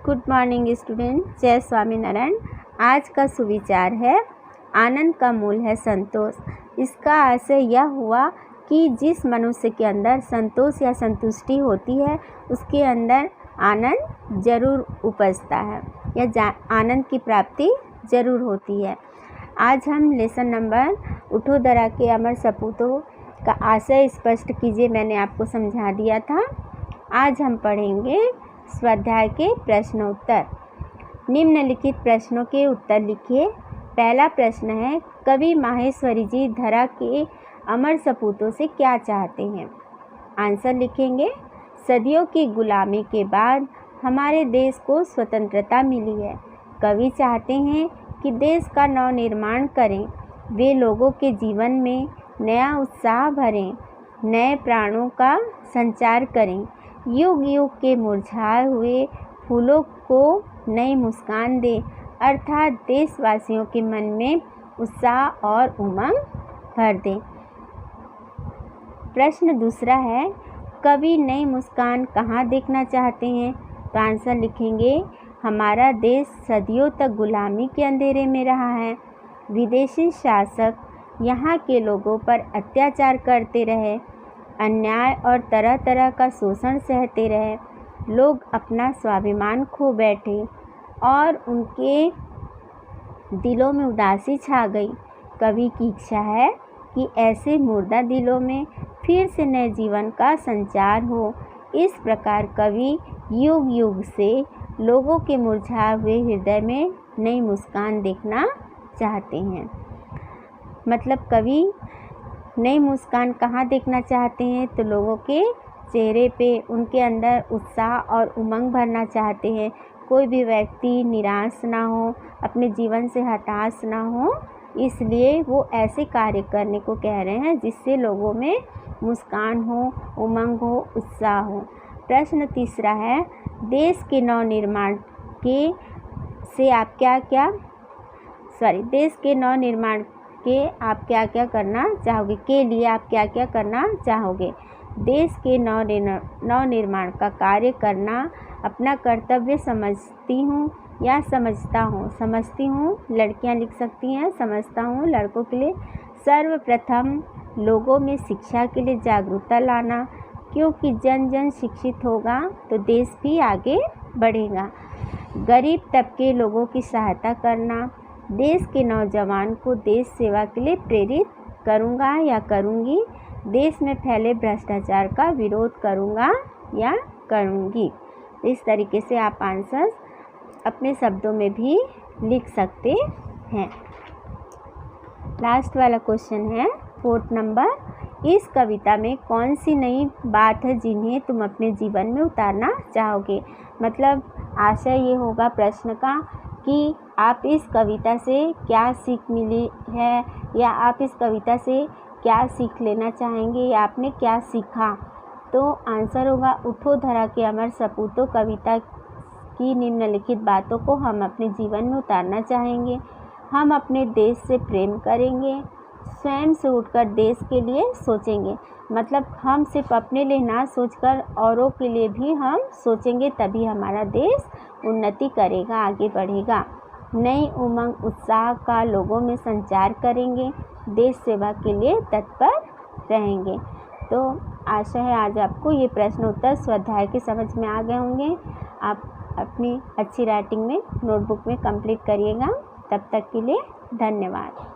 Good morning student, जय स्वामीनारायण। आज का सुविचार है आनंद का मूल है संतोष। इसका आशय यह हुआ कि जिस मनुष्य के अंदर संतोष या संतुष्टि होती है उसके अंदर आनंद जरूर उपजता है या आनंद की प्राप्ति जरूर होती है। आज हम लेसन नंबर उठो दरा के अमर सपूतों का आशय स्पष्ट कीजिए, मैंने आपको समझा दिया था। आज हम पढ़ेंगे स्वाध्याय के प्रश्नोत्तर। निम्नलिखित प्रश्नों के उत्तर लिखिए। पहला प्रश्न है, कवि माहेश्वरी जी धरा के अमर सपूतों से क्या चाहते हैं? आंसर लिखेंगे, सदियों की गुलामी के बाद हमारे देश को स्वतंत्रता मिली है। कवि चाहते हैं कि देश का नवनिर्माण करें, वे लोगों के जीवन में नया उत्साह भरें, नए प्राणों का संचार करें, युग युग के मुरझाए हुए फूलों को नई मुस्कान दे, अर्थात देशवासियों के मन में उत्साह और उमंग भर दें। प्रश्न दूसरा है, कवि नई मुस्कान कहाँ देखना चाहते हैं? तो आंसर लिखेंगे, हमारा देश सदियों तक गुलामी के अंधेरे में रहा है। विदेशी शासक यहाँ के लोगों पर अत्याचार करते रहे, अन्याय और तरह तरह का शोषण सहते रहे। लोग अपना स्वाभिमान खो बैठे और उनके दिलों में उदासी छा गई। कवि की इच्छा है कि ऐसे मुर्दा दिलों में फिर से नए जीवन का संचार हो। इस प्रकार कवि युग युग से लोगों के मुरझाए हुए हृदय में नई मुस्कान देखना चाहते हैं। मतलब कवि नई मुस्कान कहाँ देखना चाहते हैं? तो लोगों के चेहरे पे, उनके अंदर उत्साह और उमंग भरना चाहते हैं। कोई भी व्यक्ति निराश ना हो, अपने जीवन से हताश ना हो, इसलिए वो ऐसे कार्य करने को कह रहे हैं जिससे लोगों में मुस्कान हो, उमंग हो, उत्साह हो। प्रश्न तीसरा है, देश के नवनिर्माण के आप क्या क्या करना चाहोगे? के लिए आप क्या क्या करना चाहोगे? देश के नवनिर्माण का कार्य करना अपना कर्तव्य समझती हूँ या समझता हूँ। समझती हूँ लड़कियाँ लिख सकती हैं, समझता हूँ लड़कों के लिए। सर्वप्रथम लोगों में शिक्षा के लिए जागरूकता लाना, क्योंकि जन जन शिक्षित होगा तो देश भी आगे बढ़ेगा। गरीब तबके लोगों की सहायता करना, देश के नौजवान को देश सेवा के लिए प्रेरित करूँगा या करूँगी। देश में फैले भ्रष्टाचार का विरोध करूँगा या करूँगी। इस तरीके से आप आंसर अपने शब्दों में भी लिख सकते हैं। लास्ट वाला क्वेश्चन है 4th नंबर, इस कविता में कौन सी नई बात है जिन्हें तुम अपने जीवन में उतारना चाहोगे? मतलब आशय ये होगा प्रश्न का कि आप इस कविता से क्या सीख मिली है या आप इस कविता से क्या सीख लेना चाहेंगे या आपने क्या सीखा? तो आंसर होगा, उठो धरा के अमर सपूतों कविता की निम्नलिखित बातों को हम अपने जीवन में उतारना चाहेंगे। हम अपने देश से प्रेम करेंगे, स्वयं से उठकर देश के लिए सोचेंगे। मतलब हम सिर्फ अपने लिए ना सोचकर औरों के लिए भी हम सोचेंगे, तभी हमारा देश उन्नति करेगा, आगे बढ़ेगा। नई उमंग उत्साह का लोगों में संचार करेंगे, देश सेवा के लिए तत्पर रहेंगे। तो आशा है आज आपको ये प्रश्न उत्तर स्वाध्याय के समझ में आ गए होंगे। आप अपनी अच्छी राइटिंग में नोटबुक में कंप्लीट करिएगा। तब तक के लिए धन्यवाद।